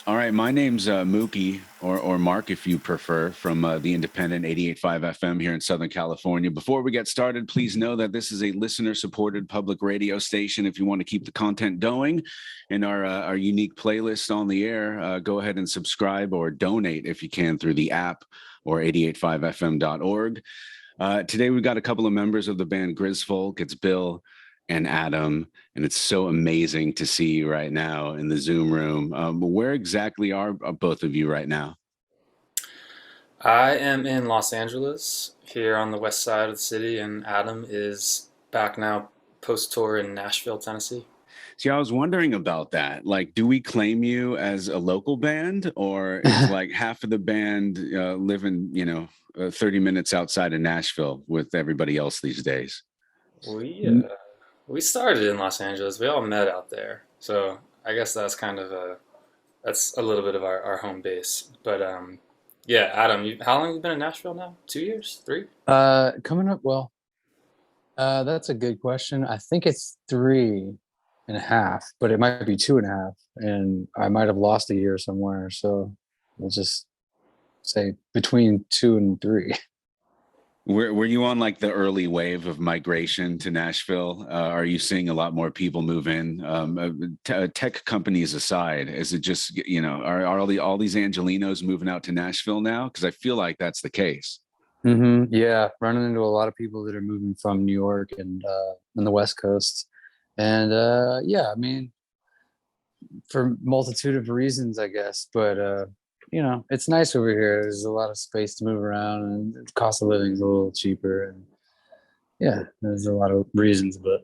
All right, my name's Mookie, or Mark, if you prefer, from the independent 88.5 FM here in Southern California. Before we get started, please know that this is a listener-supported public radio station. If you want to keep the content going and our unique playlist on the air, go ahead and subscribe or donate if you can through the app or 885fm.org. Today, we've got a couple of members of the band Grizfolk. It's Bill and Adam, and it's so amazing to see you right now in the Zoom room. Where exactly are both of you right now? I am in Los Angeles, here on the west side of the city, and Adam is back now post tour in Nashville, Tennessee. See, I was wondering about that. Like, do we claim you as a local band, or is like half of the band living, 30 minutes outside of Nashville with everybody else these days? We uh, we started in Los Angeles. We all met out there, so I guess that's a little bit of our home base. But yeah, Adam, how long have you been in Nashville now? 2 years, three? Coming up, well, that's a good question. I think it's 3.5, but it might be 2.5, and I might have lost a year somewhere. So we'll just say between 2 and 3. Were you on like the early wave of migration to Nashville? Are you seeing a lot more people move in? Tech companies aside, is it just are all these Angelinos moving out to Nashville now? Because I feel like that's the case. Yeah, running into a lot of people that are moving from New York and the West Coast, and yeah, I mean, for multitude of reasons, I guess. But it's nice over here. There's a lot of space to move around, and the cost of living is a little cheaper. And yeah, there's a lot of reasons, but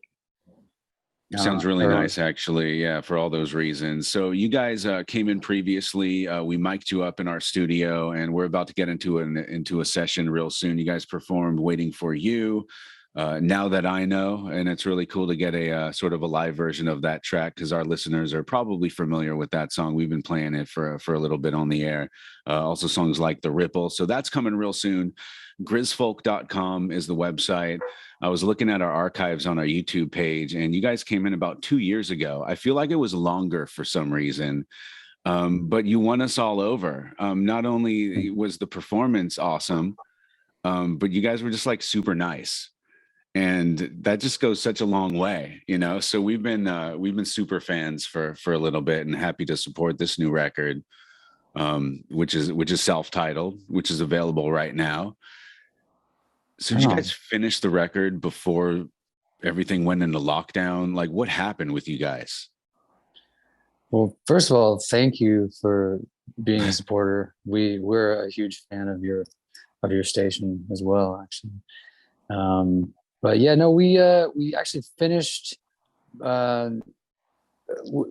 Sounds really or, nice, actually. Yeah, for all those reasons. So you guys came in previously. We mic'd you up in our studio, and we're about to get into a session real soon. You guys performed "Waiting for You." Now that I know, and it's really cool to get a sort of a live version of that track because our listeners are probably familiar with that song. We've been playing it for a little bit on the air. Also songs like "The Ripple." So that's coming real soon. Grizfolk.com is the website. I was looking at our archives on our YouTube page, and you guys came in about 2 years ago. I feel like it was longer for some reason, but you won us all over. Not only was the performance awesome, but you guys were just like super nice, and that just goes such a long way. So we've been super fans for a little bit, and happy to support this new record, which is self-titled, which is available right now. So did you guys finish the record before everything went into lockdown? Like, what happened with you guys? well, first of all, thank you for being a supporter. We're a huge fan of your station as well, actually. But yeah, no, we actually finished. Uh,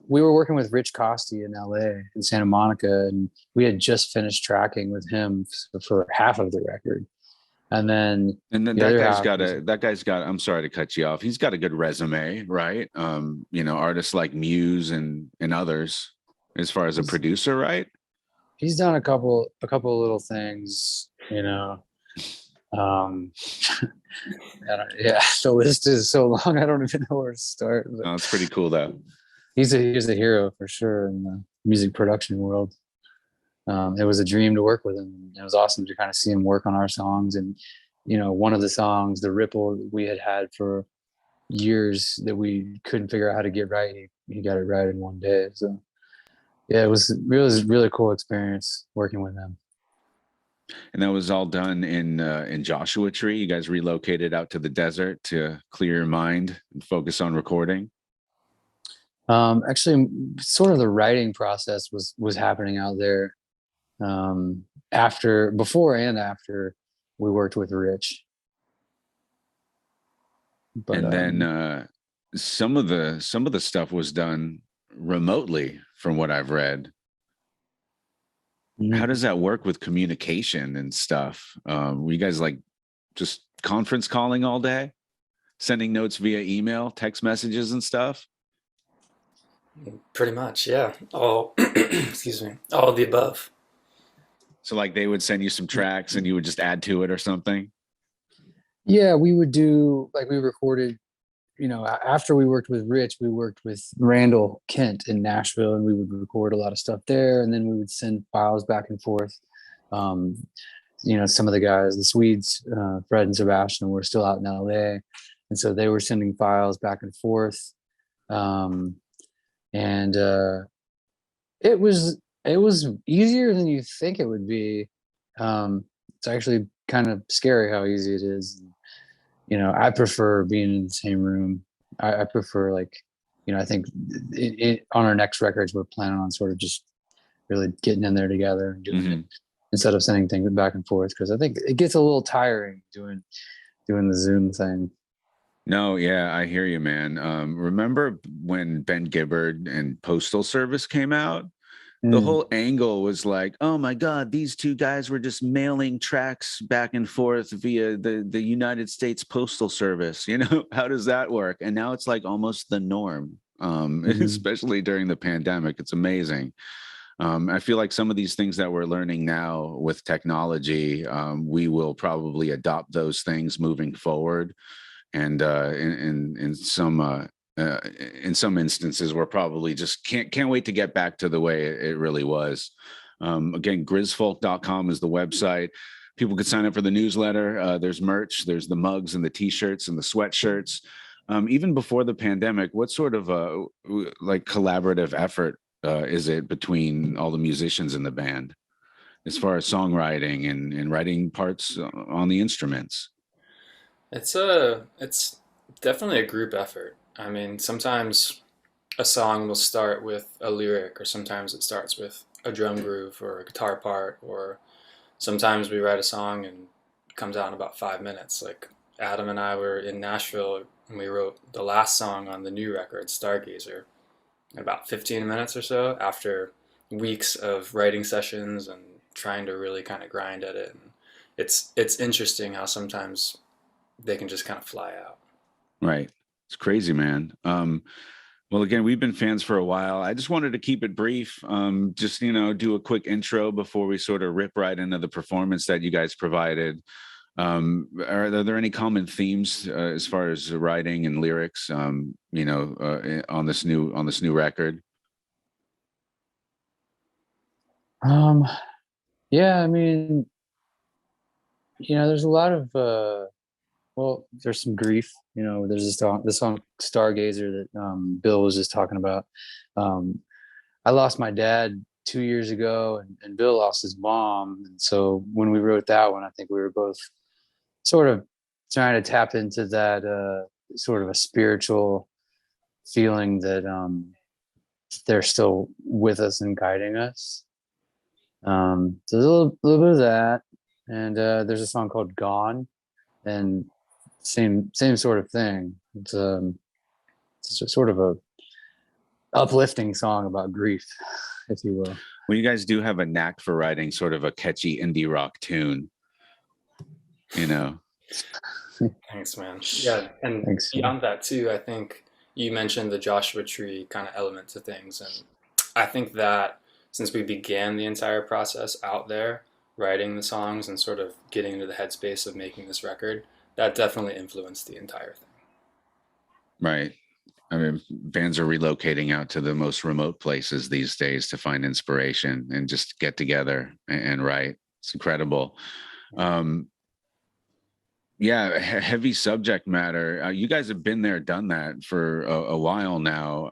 we were working with Rich Costi in LA, in Santa Monica, and we had just finished tracking with him for half of the record. And then And then the that other guy's half got was, a that guy's got. I'm sorry to cut you off. He's got a good resume, right? Artists like Muse and others, as far as a he's, producer, right? he's done a couple of little things. Um, yeah, the list is so long, I don't even know where to start. But Oh, it's pretty cool though. he's a hero for sure in the music production world. It was a dream to work with him. It was awesome to kind of see him work on our songs. And one of the songs, "The Ripple," we had for years that we couldn't figure out how to get right. He got it right in one day. So yeah, it was really cool experience working with him. And that was all done in Joshua Tree. You guys relocated out to the desert to clear your mind and focus on recording. Actually, sort of the writing process was happening out there, before and after we worked with Rich. But And then some of the stuff was done remotely, from what I've read. How does that work with communication and stuff? Were you guys like just conference calling all day, sending notes via email, text messages, and stuff? Pretty much, yeah. All, excuse me, all of the above. So like they would send you some tracks and you would just add to it or something. yeah, we would do, like, we recorded after we worked with Rich, we worked with Randall Kent in Nashville, and we would record a lot of stuff there, and then we would send files back and forth. Some of the guys, the Swedes, Fred and Sebastian, were still out in LA, and so they were sending files back and forth. And it was easier than you think it would be. It's actually kind of scary how easy it is. I prefer being in the same room. I prefer, like, I think on our next records, we're planning on sort of just really getting in there together and doing it instead of sending things back and forth, because I think it gets a little tiring doing the Zoom thing. No, yeah, I hear you, man. Remember when Ben Gibbard and Postal Service came out? The whole angle was like, oh my God, these two guys were just mailing tracks back and forth via the United States Postal Service. How does that work? And now it's like almost the norm, especially during the pandemic. It's amazing. I feel like some of these things that we're learning now with technology, we will probably adopt those things moving forward. And in some instances, we're probably just can't wait to get back to the way it really was. Again, Grizfolk.com is the website. People could sign up for the newsletter. There's merch. There's the mugs and the T-shirts and the sweatshirts. Even before the pandemic, what sort of like collaborative effort is it between all the musicians in the band as far as songwriting and writing parts on the instruments? It's definitely a group effort. I mean, sometimes a song will start with a lyric, or sometimes it starts with a drum groove or a guitar part, or sometimes we write a song and it comes out in about 5 minutes. Like Adam and I were in Nashville and we wrote the last song on the new record, Stargazer, in about 15 minutes or so, after weeks of writing sessions and trying to really kind of grind at it. And it's interesting how sometimes they can just kind of fly out. Right. It's crazy, man. Well, again, we've been fans for a while. I just wanted to keep it brief. Just, do a quick intro before we sort of rip right into the performance that you guys provided. Are there any common themes as far as writing and lyrics, on this new record? Yeah, I mean, there's a lot of there's some grief. There's this song Stargazer that Bill was just talking about. I lost my dad 2 years ago, and Bill lost his mom. And so when we wrote that one, I think we were both sort of trying to tap into that sort of a spiritual feeling that they're still with us and guiding us. So there's a little bit of that. And there's a song called Gone, and same sort of thing. It's sort of a uplifting song about grief, if you will. Well, you guys do have a knack for writing sort of a catchy indie rock tune. Thanks, man. Yeah, and Thanks, beyond that too, I think you mentioned the Joshua Tree kind of element to things, and I think that since we began the entire process out there, writing the songs and sort of getting into the headspace of making this record, that definitely influenced the entire thing. Right. I mean, bands are relocating out to the most remote places these days to find inspiration and just get together and write. It's incredible. Yeah, heavy subject matter. You guys have been there, done that for a while now.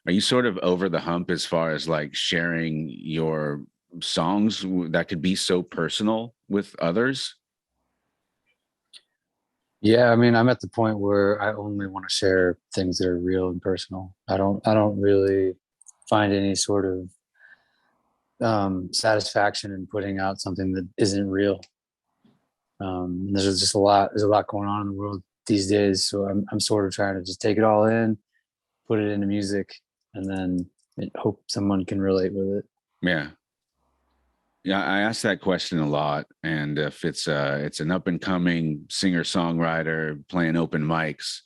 Are you sort of over the hump as far as like sharing your songs that could be so personal with others? Yeah, I mean, I'm at the point where I only want to share things that are real and personal. I don't really find any sort of satisfaction in putting out something that isn't real. There's a lot going on in the world these days, so I'm sort of trying to just take it all in, put it into music, and then hope someone can relate with it. Yeah, I ask that question a lot, and if it's an up and coming singer songwriter playing open mics,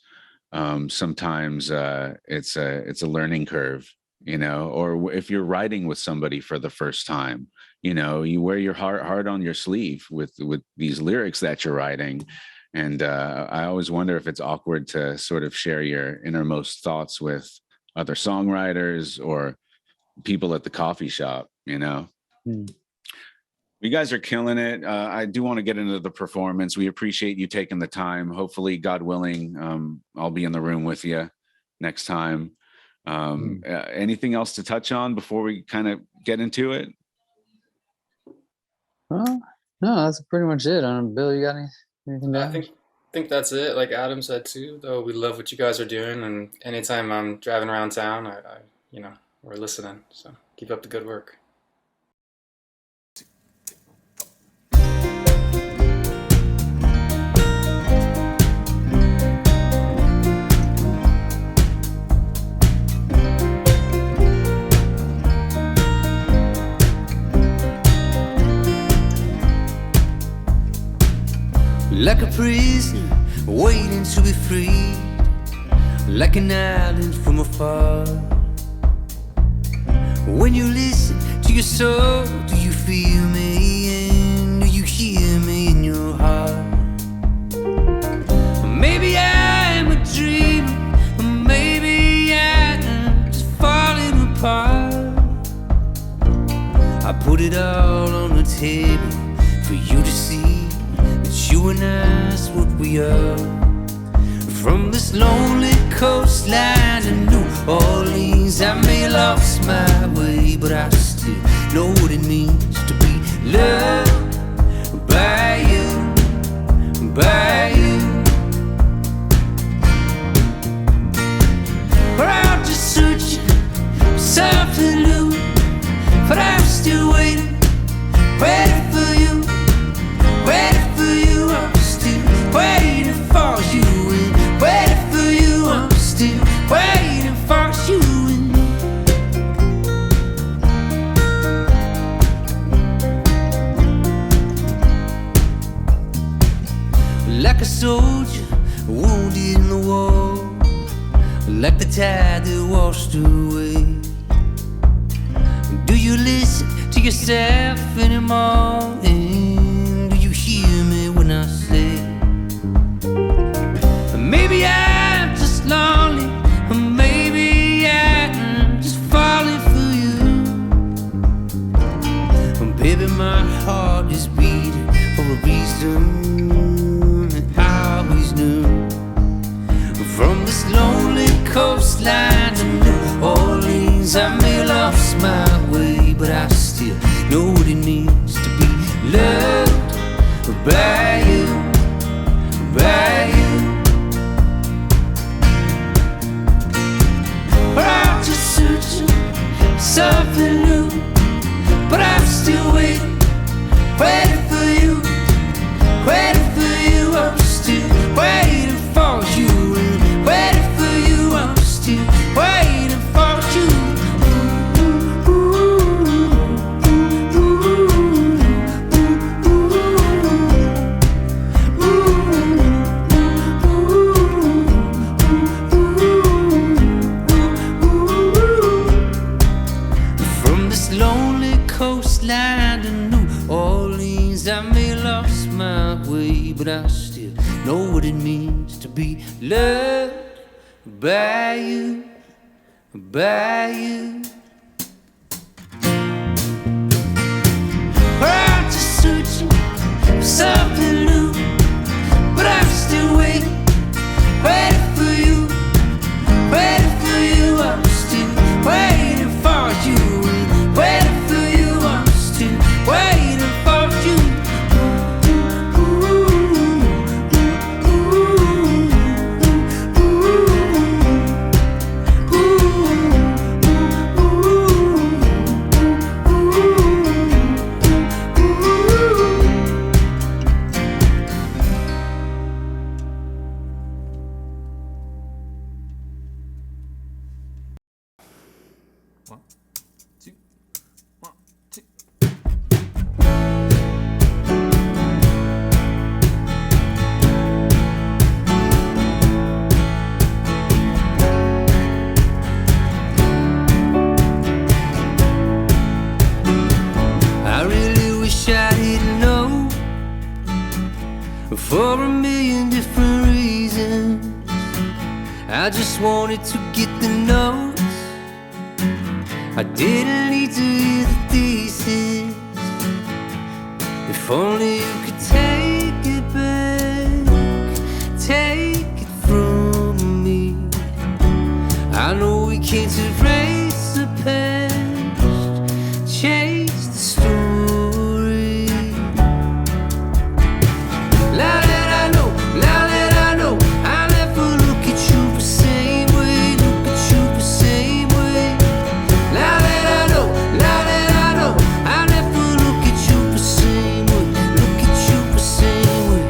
sometimes it's a learning curve, or if you're writing with somebody for the first time, you wear your heart on your sleeve with these lyrics that you're writing, And I always wonder if it's awkward to sort of share your innermost thoughts with other songwriters or people at the coffee shop, you know? You guys are killing it. I do want to get into the performance. We appreciate you taking the time. Hopefully, God willing, I'll be in the room with you next time. Anything else to touch on before we kind of get into it? No, that's pretty much it. Bill, you got anything to add? I think that's it. Like Adam said too, though, we love what you guys are doing, and anytime I'm driving around town, I we're listening. So keep up the good work. Like a prisoner waiting to be freed, like an island from afar. When you listen to your soul, do you feel me and do you hear me in your heart? Maybe I'm a dream, or maybe I'm just falling apart. I put it all on the table for you to see that you and I's what we are. From this lonely coastline to New Orleans, I may have lost my way, but I still know what it means to be loved by you, by you. We're out just searching for something new, but I'm still waiting, waiting for you, waiting for you. I'm still waiting for you, and waiting for you. I'm still waiting for you. Like a soldier wounded in the war, like the tide that washed away. Do you listen to yourself anymore? And do you hear me when I say, maybe I'm just lonely, or maybe I'm just falling for you. Baby, my heart is beating for a reason I always knew. From this lonely coastline to New Orleans, I may have lost my way, but I still know what it means to be loved by you, by you. We're out just searching for something new, but I'm still waiting, waiting for you, waiting for you. I'm still waiting for you, and waiting for you. I'm still waiting for you. From this lonely coastline to New Orleans, I may have lost my way, but I still know what it means to be loved by you, by you. We're out just searching for something new, but I'm still waiting, waiting for you, waiting for you. I'm still waiting for you, waiting for you. I'm still waiting for you. for a million different reasons. I just wanted to get the notes. I didn't need to hear the thesis. If only you could take it back, take it from me. I know we can't erase the past, change the story. Now that I know, now that I know, I never look at you the same way, look at you the same way. Now that I know, now that I know, I never look at you the same way, look at you the same way.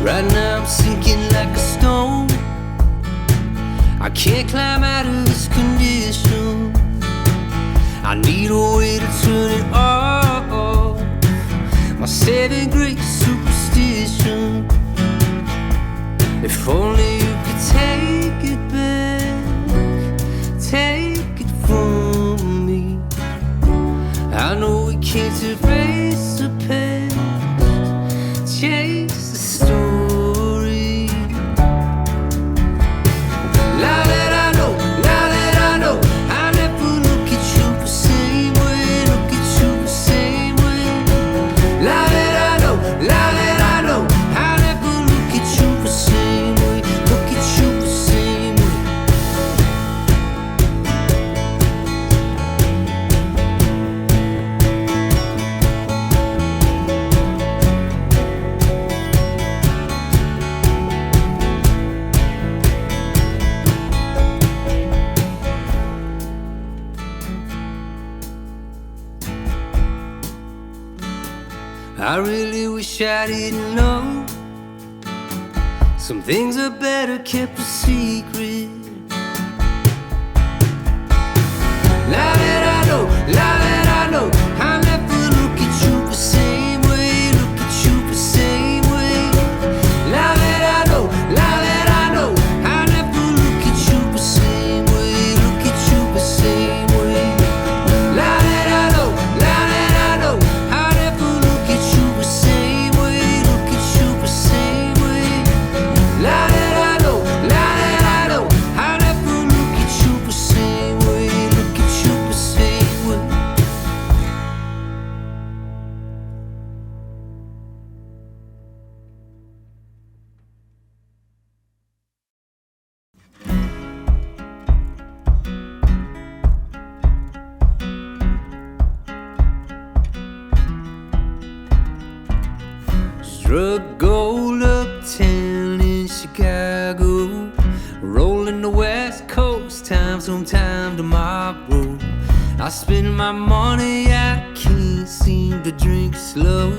Right now I'm sinking like a stone. I can't climb out of this condition. I need a way to turn it off. My saving grace superstition. If only you could take it back, take it from me. I know we can't erase the past, change the story. Now that I know, now that I know, I never look at you the same way, look at you the same way. Now that I know, now that I know, I never look at you the same way, look at you the same way. I really wish I didn't know. Some things are better kept a secret. Now that I know, now that I know, I never look at you the same way, look at you the same way. Now that I know, now that I know, I never look at you the same way, look at you the same way. Now that I know, now that I know, I never look at you the same way, look at you the same way. Now that I know, now that I know, I never look at you the same way, look at you the same way. Struck gold uptown in Chicago, rolling the West Coast time sometime tomorrow. I spend my money, I can't seem to drink slow,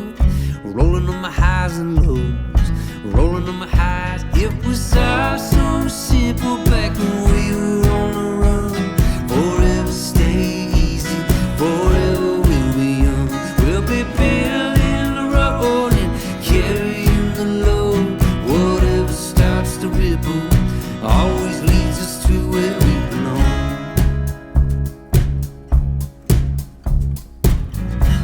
rolling on my highs and lows, rolling on my highs. It was all so simple back when we were on the run. Forever stay easy, forever we'll be young. We'll be building the road and carrying the load. Whatever starts to ripple always leads us to where we belong.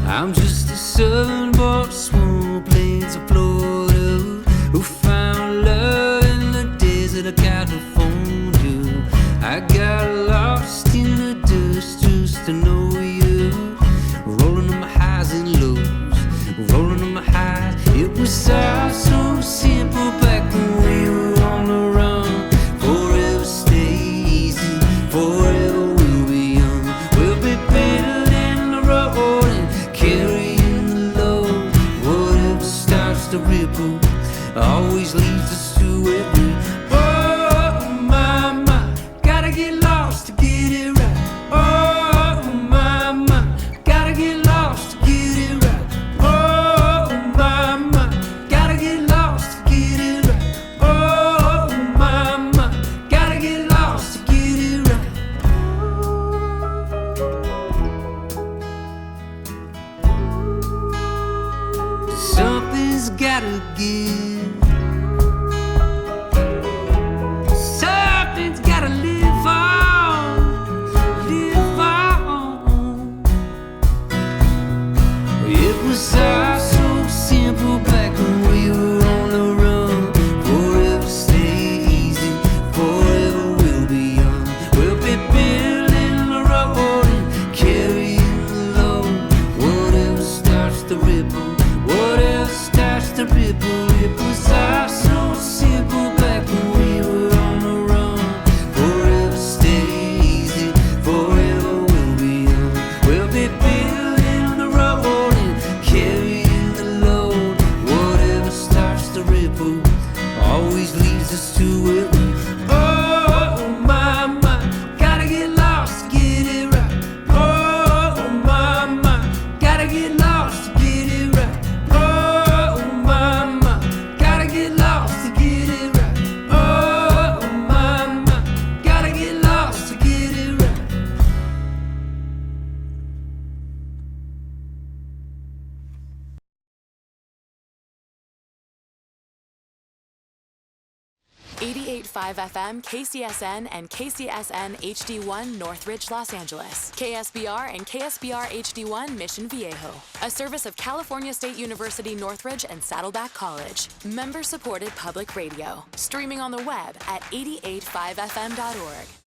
I'm just a southern boy, small plains of Florida, who found love in the desert of California. I got lost in the dust just to know you, rolling on my highs and lows, rolling on my highs. It was all so simple back when we were on the run. Forever stay easy, forever we'll be young. We'll be building the road and carrying the load. Whatever starts to ripple always leads us to where we. Oh my, my, gotta get lost to get it right. Oh my, 88.5 FM, KCSN, and KCSN HD1 Northridge, Los Angeles. KSBR and KSBR HD1 Mission Viejo. A service of California State University Northridge and Saddleback College. Member-supported public radio. Streaming on the web at 885fm.org.